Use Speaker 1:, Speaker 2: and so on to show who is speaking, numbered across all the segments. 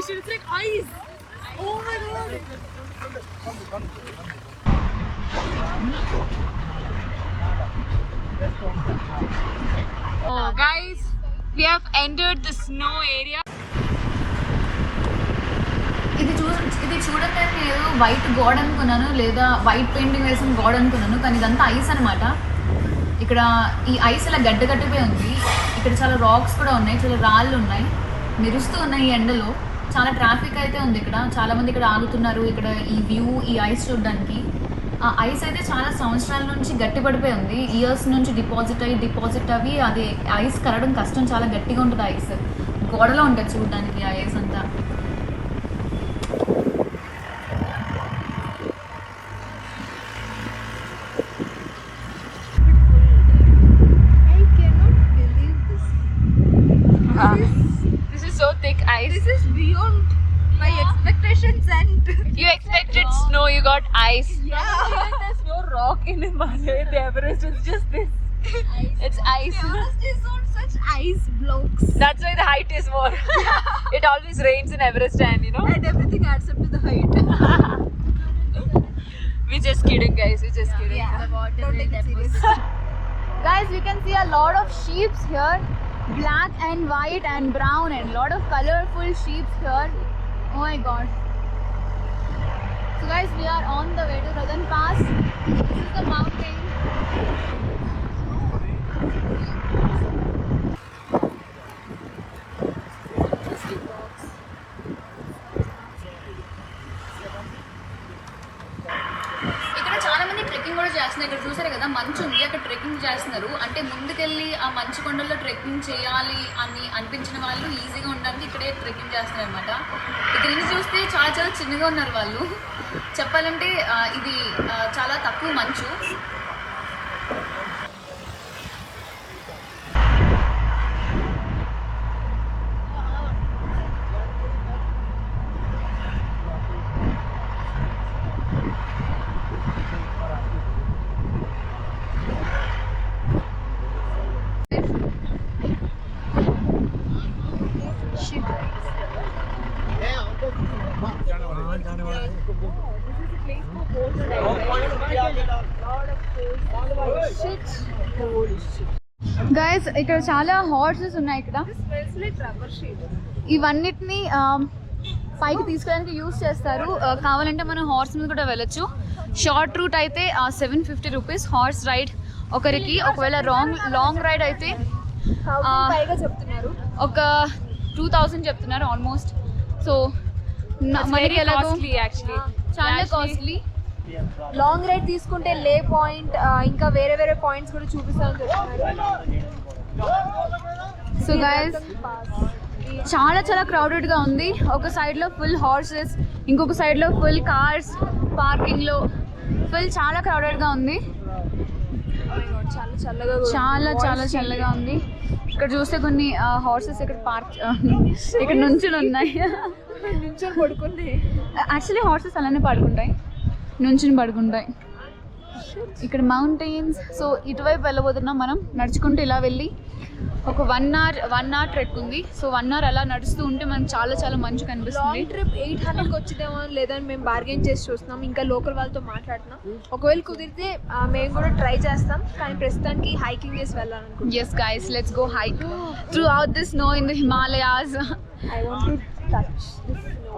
Speaker 1: station. It's like ice. Oh my god. Oh guys, we have entered the snow area.
Speaker 2: ఇది చూడండి, నేను white గోడ అనుకున్నాను లేదా వైట్ పెయింటింగ్ వేసిన గోడ అనుకున్నాను, కానీ ఇదంతా ఐస్ అనమాట. ఇక్కడ ఈ ఐస్ ఇలా గడ్డగట్టిపోయి ఉంది. ఇక్కడ చాలా రాక్స్ కూడా ఉన్నాయి, చాలా రాళ్ళు ఉన్నాయి, మెరుస్తూ ఉన్నాయి ఎండలో. చాలా ట్రాఫిక్ అయితే ఉంది ఇక్కడ, చాలామంది ఇక్కడ ఆగుతున్నారు. ఇక్కడ ఈ వ్యూ, ఈ ఐస్ చూడడానికి. ఆ ఐస్ అయితే చాలా సంవత్సరాల నుంచి గట్టి పడిపోయి ఉంది. ఇయర్స్ నుంచి డిపాజిట్ అవి అది ఐస్ కరగడం కష్టం, చాలా గట్టిగా ఉంటుంది ఐస్. గోడలో ఉంటుంది చూడడానికి ఆ ఐస్ అంతా.
Speaker 1: This is so thick ice. This is beyond my expectations, and you expected snow, you got ice. Yeah. There's no rock in Himalaya. The Everest is just this. It's ice. The Everest is on such ice blocks. That's why the height is more. It always rains in Everest, and you know. And everything adds up to the height. We're just kidding, guys. We're just kidding. Yeah. The water. Don't take it seriously. Guys, we can see a lot of sheep here. Black and white and brown and lot of colorful sheep here. Oh my god. So guys, we are on the way to Radan Pass. This is the mountain. ఇక్కడ చాలా మంది trekking కూడా చేస్తున్నారు. ఇక్కడ చూసారు కదా మంచు ఉంది, అక్కడ ట్రెక్కింగ్ చేస్తున్నారు. అంటే ముందుకెళ్ళి ఆ మంచు కొండల్లో ట్రెక్కింగ్ చేయాలి అని అనిపించిన వాళ్ళు ఈజీగా ఉండడానికి ఇక్కడే ట్రెక్కింగ్ చేస్తున్నారు అనమాట. ఇక్కడ నుంచి చూస్తే చాలా చాలా చిన్నగా ఉన్నారు వాళ్ళు. చెప్పాలంటే ఇది చాలా తక్కువ మంచు. గైస్ ఇక్కడ చాలా హార్సెస్ ఉన్నాయి. ఇక్కడ ఇవన్నిటిని పైకి తీసుకెళ్ళడానికి యూజ్ చేస్తారు. కావాలంటే మనం హార్స్ మీద కూడా వెళ్ళొచ్చు. షార్ట్ రూట్ అయితే 750 రూపీస్ హార్స్ రైడ్ ఒకరికి. ఒకవేళ లాంగ్ రైడ్ అయితే చెప్తున్నారు ఒక 2000 చెప్తున్నారు ఆల్మోస్ట్. సో మనకి చాలా కాస్ట్లీ. లాంగ్ రైడ్ తీసుకుంటే లే పాయింట్ ఇంకా వేరే వేరే పాయింట్స్ కూడా చూపిస్తామని చెప్తున్నారు. సో గైస్ చాలా చాలా క్రౌడెడ్గా ఉంది. ఒక సైడ్లో ఫుల్ హార్సెస్, ఇంకొక సైడ్లో ఫుల్ కార్స్, పార్కింగ్లో ఫుల్ చాలా క్రౌడెడ్గా ఉంది. చాలా చాలా చల్లగా ఉంది. ఇక్కడ చూస్తే కొన్ని హార్సెస్ ఇక్కడ ఇక్కడ నుంచుని ఉన్నాయి. యాక్చువల్లీ హార్సెస్ అలానే పడుకుంటాయి, నుంచుని పడుకుంటాయి. ఇక్కడ మౌంటైన్స్. సో ఇటువైపు వెళ్ళబోతున్నాం మనం. నడుచుకుంటూ ఇలా వెళ్ళి ఒక 1 hour ట్రెక్ ఉంది. సో 1 hour అలా నడుస్తూ ఉంటే మనకు చాలా చాలా మంచి కనిపిస్తుంది. ట్రిప్ 800కి వచ్చిదేమో లేదని మేము బార్గెన్ చేసి చూస్తున్నాం. ఇంకా లోకల్ వాళ్ళతో మాట్లాడుతున్నాం. ఒకవేళ కుదిరితే మేము కూడా ట్రై చేస్తాం, కానీ ప్రస్తుతానికి హైకింగ్ చేసి వెళ్ళాలనుకుంటున్నాం. Yes guys, let's go hike throughout the snow in the Himalayas. I want to touch the snow.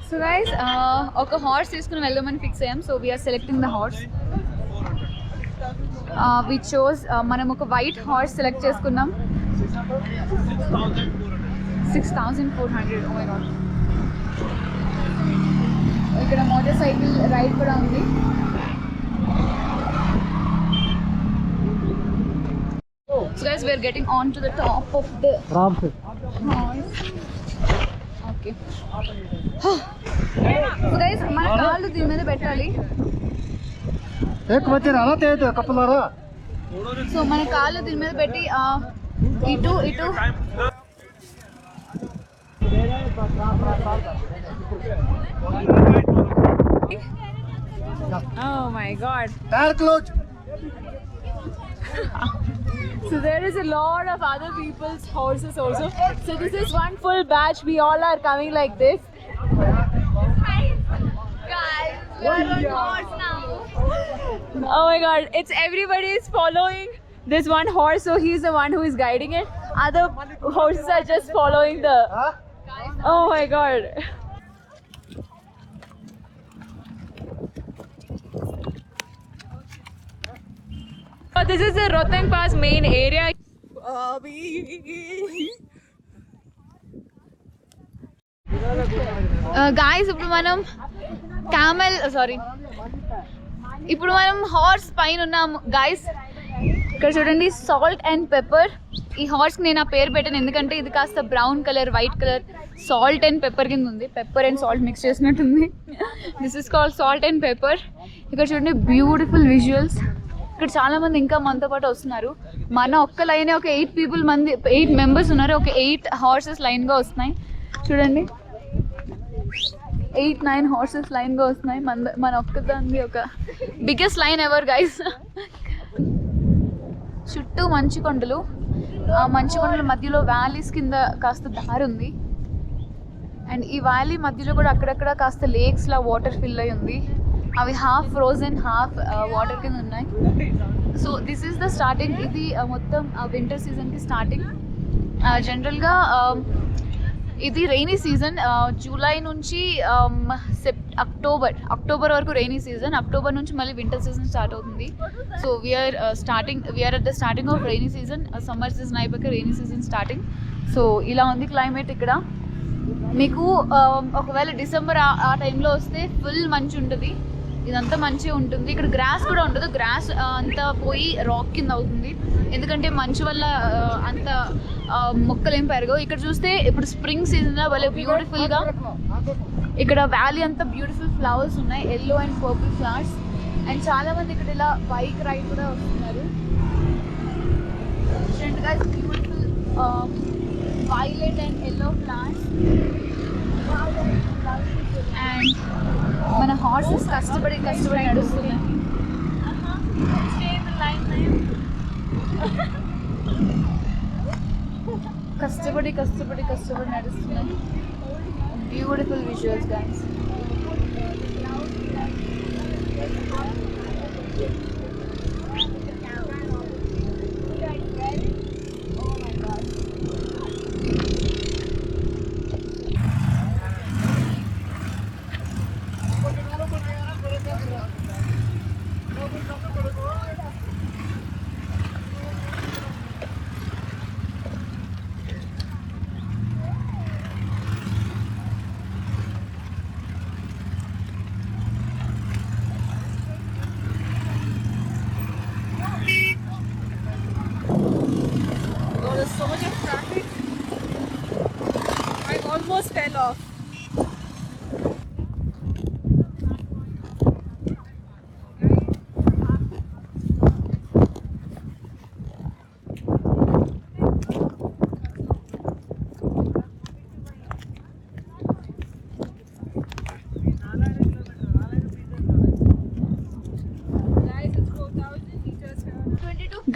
Speaker 1: So guys ఒక హార్స్ తీసుకుని వెళ్దామని ఫిక్స్ అయ్యాం. So we are selecting the horse. We chose మనం ఒక వైట్ హార్స్ సెలెక్ట్ చేసుకున్నాం. 6400. Oh my God. ఇక్కడ motorcycle ride కూడా ఉంది. So guys, we are getting on to the top of the horse. Okay. So guys, మన కాళ్ళు దీని మీద పెట్టాలి. సో మన కాళ్ళు దీని మీద పెట్టి ఇటు ఇటు Oh my god. So there is a lot of other people's horses also. So this is one full batch. We all are coming like this. Guys, we are on horse now. Oh my god, it's everybody is following this one horse, so he's the one who is guiding it. Other horses are just following the... Oh my god. So this is the Rohtang Pass main area. Guys, ఇప్పుడు మనం ఇప్పుడు మనం horse పైన ఉన్నాము guys. ఇక్కడ చూడండి, salt and pepper. ఈ హార్స్కి నేను ఆ పేరు పెట్టాను ఎందుకంటే ఇది కాస్త brown colour, white colour, salt and pepper కింద ఉంది. పెప్పర్ అండ్ సాల్ట్ మిక్స్ చేసినట్టుంది. This is called salt and pepper. ఇక్కడ చూడండి, బ్యూటిఫుల్ విజువల్స్. ఇక్కడ చాలా మంది ఇంకా మనతో పాటు వస్తున్నారు. మన ఒక్క లైనే ఒక 8 మెంబర్స్ ఉన్నారు. ఒక 8 హార్సెస్ లైన్గా వస్తున్నాయి. చూడండి, 8-9 హార్సెస్ లైన్గా వస్తున్నాయి. మన ఒక్కదాన్ని ఒక బిగ్గెస్ట్ లైన్ ఎవర్ గైస్. చుట్టూ మంచు కొండలు. ఆ మంచు కొండల మధ్యలో వ్యాలీస్ కింద కాస్త దారి ఉంది. అండ్ ఈ వ్యాలీ మధ్యలో కూడా అక్కడక్కడ కాస్త లేక్స్లా వాటర్ ఫిల్ అయి ఉంది. అవి హాఫ్ ఫ్రోజన్, హాఫ్ వాటర్ కింద ఉన్నాయి. So this is the starting. ఇది మొత్తం వింటర్ సీజన్కి స్టార్టింగ్. జనరల్గా ఇది రైనీ సీజన్. జూలై నుంచి అక్టోబర్ వరకు రైనీ సీజన్. అక్టోబర్ నుంచి మళ్ళీ వింటర్ సీజన్ స్టార్ట్ అవుతుంది. So we are at the starting of rainy season. Summer season అయిపోయాక రైనీ సీజన్ స్టార్టింగ్. సో ఇలా ఉంది క్లైమేట్ ఇక్కడ. మీకు ఒకవేళ డిసెంబర్ ఆ టైంలో వస్తే ఫుల్ మంచు ఉంటుంది. ఇదంతా మంచిగా ఉంటుంది. ఇక్కడ గ్రాస్ కూడా ఉండదు. గ్రాస్ అంతా పోయి రాక్ కింద అవుతుంది ఎందుకంటే మంచు వల్ల అంత మొక్కలు ఏం పెరగవు. ఇక్కడ చూస్తే ఇప్పుడు స్ప్రింగ్ సీజన్లో భలే బ్యూటిఫుల్గా ఇక్కడ వ్యాలీ అంతా బ్యూటిఫుల్ ఫ్లవర్స్ ఉన్నాయి, yellow and purple flowers. And చాలా మంది ఇక్కడ ఇలా బైక్ రైడ్ కూడా వస్తున్నారు. Beautiful violet and yellow flowers. And మన హార్సెస్ కష్టపడి నడుస్తున్నాయి. కష్టపడి నడుస్తున్నాయి. Beautiful visuals guys.
Speaker 3: So much of traffic. I almost fell off.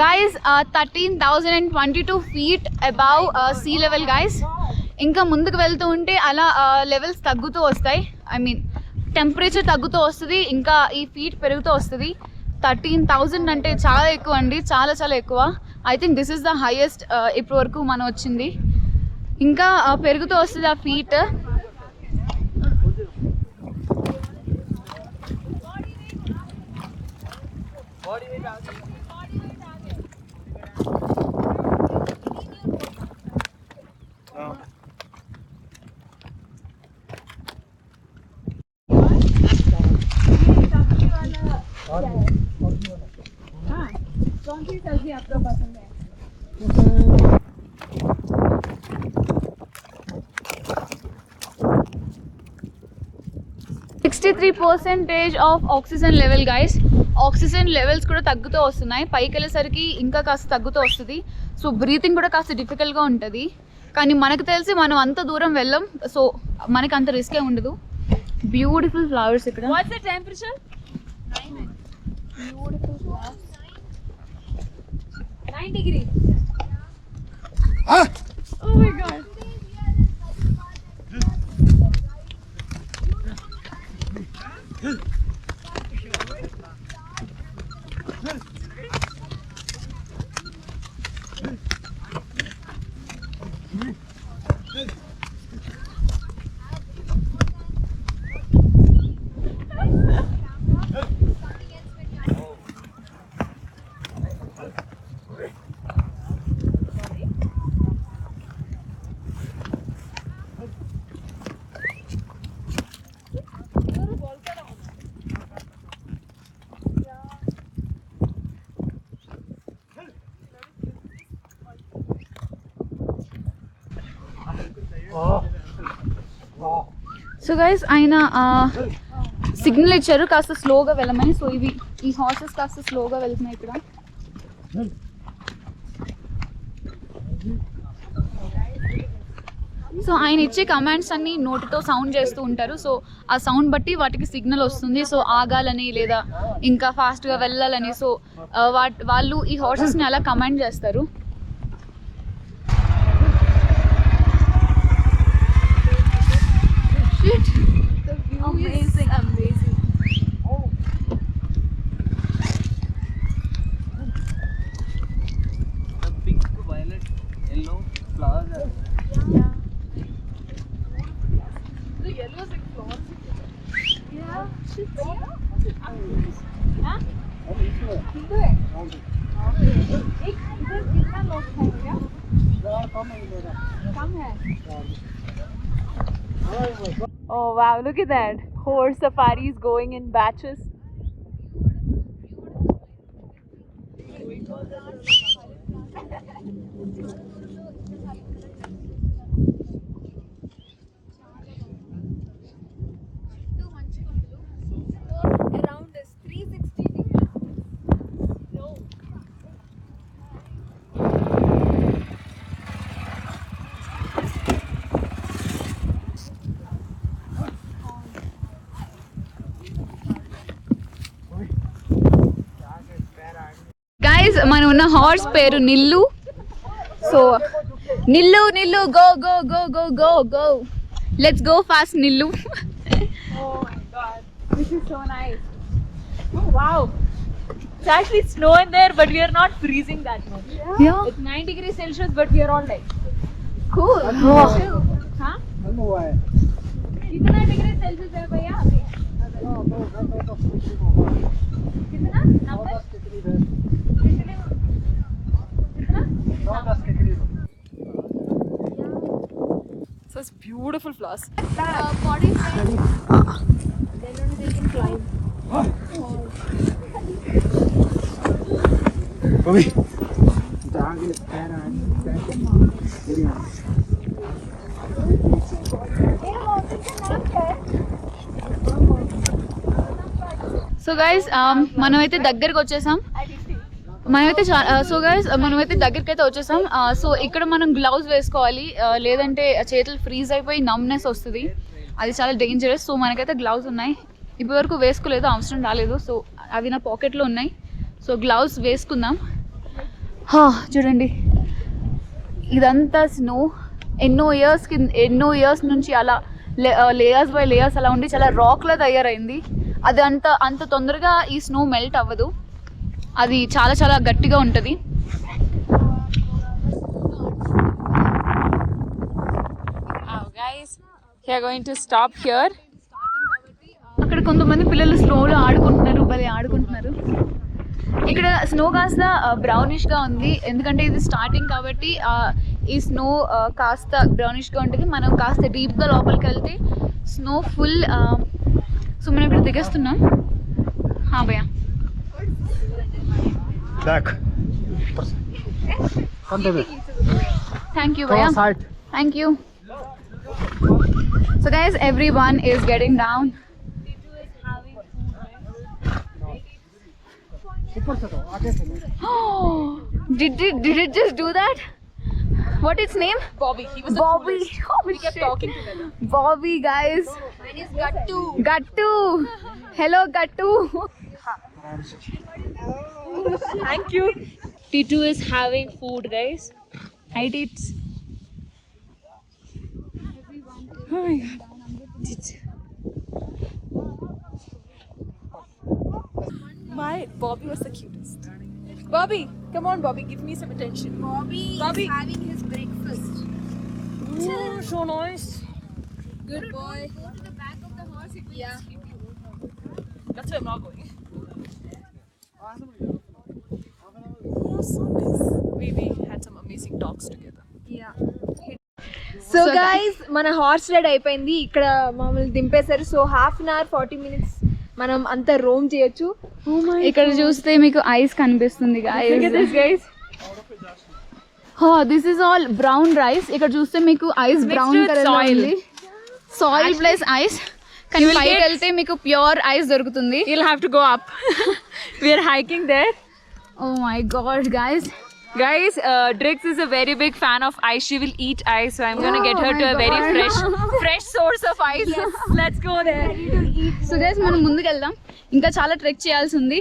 Speaker 1: Guys, 13,022 feet above sea level guys. ఇంకా ముందుకు వెళ్తూ ఉంటే అలా లెవెల్స్ తగ్గుతూ వస్తాయి. ఐ మీన్ టెంపరేచర్ తగ్గుతూ వస్తుంది, ఇంకా ఈ ఫీట్ పెరుగుతూ వస్తుంది. 13,000 అంటే చాలా ఎక్కువ అండి, చాలా ఎక్కువ. I think this is the highest ఇప్పటి వరకు మనం వచ్చింది. ఇంకా పెరుగుతూ వస్తుంది ఆ ఫీట్. कौन सी सब्जी आपको पसंद है? 63% of oxygen level guys. Oxygen levels కూడా తగ్గుతూ వస్తున్నాయి. పైకి వెళ్ళేసరికి ఇంకా కాస్త తగ్గుతూ వస్తుంది. సో బ్రీతింగ్ కూడా కాస్త డిఫికల్ట్గా ఉంటుంది. కానీ మనకు తెలిసి మనం అంత దూరం వెళ్ళం, సో మనకి అంత రిస్కే ఉండదు. బ్యూటిఫుల్ ఫ్లవర్స్ ఇక్కడ.
Speaker 3: What's the temperature?
Speaker 1: 9. Beautiful flowers.
Speaker 2: 9 degree.
Speaker 3: Oh my god.
Speaker 1: So guys ఆయన సిగ్నల్ ఇచ్చారు కాస్త స్లోగా వెళ్ళమని. సో ఇవి ఈ హార్సెస్ కాస్త స్లోగా వెళ్తున్నాయి ఇక్కడ. సో ఆయన ఇచ్చే కమాండ్స్ అన్ని నోటితో సౌండ్ చేస్తూ ఉంటారు. సో ఆ సౌండ్ బట్టి వాటికి సిగ్నల్ వస్తుంది. సో ఆగాలని లేదా ఇంకా ఫాస్ట్గా వెళ్ళాలని. సో వాళ్ళు ఈ హార్సెస్ని అలా కమాండ్ చేస్తారు.
Speaker 3: Amazing.
Speaker 4: The pink, violet, yellow flowers are
Speaker 3: Yeah. The yellow is like flowers. Yeah. Huh? इधर कितना लोग हैं क्या? कम है. Oh wow, look at that. Horse safari is going in batches. Around this 360 degrees. No.
Speaker 1: Guys మనం ఉన్న horse పేరు Nillu. So Nillu Nillu go go go go go go let's go fast Nillu.
Speaker 3: Oh my god. This is so nice. Oh wow. It's actually snow in there, but we are not freezing that much.
Speaker 1: Yeah.
Speaker 3: It's 9 degrees Celsius, but we are all like
Speaker 1: Cool.
Speaker 3: हाँ? कितना degree Celsius है भैया अभी? कितना? Number? So it's beautiful flowers.
Speaker 2: Body
Speaker 3: Then only they can climb.
Speaker 1: So guys మనమైతే దగ్గరికి వచ్చేసాం. మనమైతే సో గైస్ మనమైతే దగ్గరికి అయితే వచ్చేసాం. సో ఇక్కడ మనం గ్లౌజ్ వేసుకోవాలి, లేదంటే చేతులు ఫ్రీజ్ అయిపోయి నమ్నెస్ వస్తుంది. అది చాలా డేంజరస్. సో మనకైతే గ్లౌజ్ ఉన్నాయి. ఇప్పటివరకు వేసుకోలేదు, అవసరం రాలేదు. సో అవి నా పాకెట్లో ఉన్నాయి. సో గ్లౌజ్ వేసుకుందాం. చూడండి ఇదంతా స్నో. ఎన్నో ఇయర్స్ నుంచి అలా లేయర్స్ బై లేయర్స్ అలా ఉండి చాలా రాక్లా తయారైంది. అది అంత తొందరగా ఈ స్నో మెల్ట్ అవ్వదు. అది చాలా చాలా గట్టిగా ఉంటుంది.
Speaker 3: Guys, we are going to stop here.
Speaker 1: అక్కడ కొంతమంది పిల్లలు స్నోలో ఆడుకుంటున్నారు, భలే ఆడుకుంటున్నారు. ఇక్కడ స్నో కాస్త బ్రౌనిష్గా ఉంది, ఎందుకంటే ఇది స్టార్టింగ్ కాబట్టి ఈ స్నో కాస్త బ్రౌనిష్గా ఉంటుంది. మనం కాస్త డీప్గా లోపలికి వెళ్తే స్నో ఫుల్. సో మనం ఇక్కడ దిగేస్తున్నాం. భయ్యా థ్యాంక్ యూ భయ్యా, thank you. So guys, everyone is getting down. Did it just do that? What is name?
Speaker 3: Bobby. He was
Speaker 1: Bobby.
Speaker 3: We kept talking together.
Speaker 1: Bobby, guys.
Speaker 3: Mine is Gattu.
Speaker 1: Gattu. Hello, Gattu.
Speaker 3: Thank you. T2 is having food, guys. Hi, Tits. Oh my god. My Bobby was the cutest. Bobby, come on, Bobby, give me some attention.
Speaker 5: Bobby is having his breakfast.
Speaker 3: Ooh, so nice.
Speaker 5: Good boy. Go to the back of the horse. It will skip you.
Speaker 3: That's why I'm not going. Oh, so nice. We had some amazing talks together.
Speaker 2: So guys మన horse ride అయిపోయింది. ఇక్కడ మమ్మల్ని దింపేశారు. So 1/2 hour 40 minutes మనం అంతా Rome చేయొచ్చు.
Speaker 1: ఇక్కడ చూస్తే మీకు ఐస్ కనిపిస్తుంది guys. This is all brown rice. ఇక్కడ చూస్తే మీకు ఐస్ బ్రౌన్ కలర్ ఉంది. Soil plus ice. కానీ పైకి వెళ్తే మీకు ప్యూర్ ఐస్ దొరుకుతుంది.
Speaker 3: You'll have to go up. We are hiking there.
Speaker 1: Oh my god, guys.
Speaker 3: Guys, Drix is a very big fan of ice. She will eat ice, so I'm gonna get her to a very fresh source of ice. Let's go there.
Speaker 1: So guys మనం ముందుకు వెళ్దాం. ఇంకా చాలా trek చేయాల్సి ఉంది.